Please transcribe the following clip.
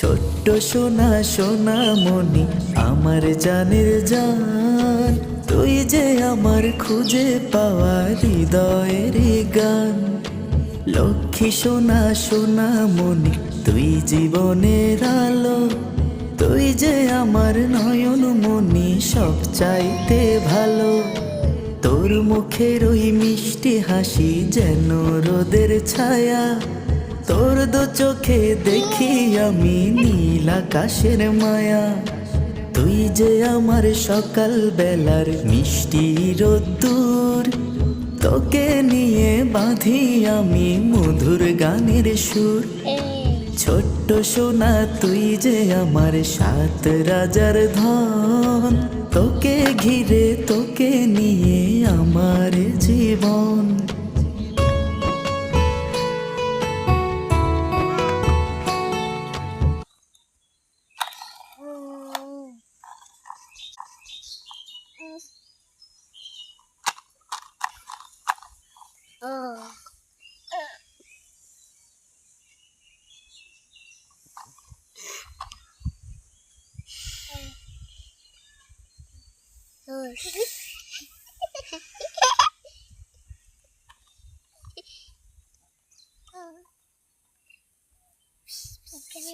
ছোট্ট সোনা সোনা মনি আমার জানের জান, তুই যে আমার খুঁজে পাওয়া হৃদয়ের গান। লক্ষ্মী সোনা সোনা মনি তুই জীবনের আলো, তুই যে আমার নয়ন মনি সব চাইতে ভালো। তোর মুখের ওই মিষ্টি হাসি যেন রোদের ছায়া, তোর দু চোখে দেখি আমি নীল আকাশের মায়া। তুই যে আমার সকাল বেলার মিষ্টি রোদ্দুর, তোকে নিয়ে বাঁধি আমি মধুর গানের সুর। ছোট্ট সোনা তুই যে আমার সাত রাজার ধন, তোকে ঘিরে তোকে নিয়ে আমার জীবন। Okay,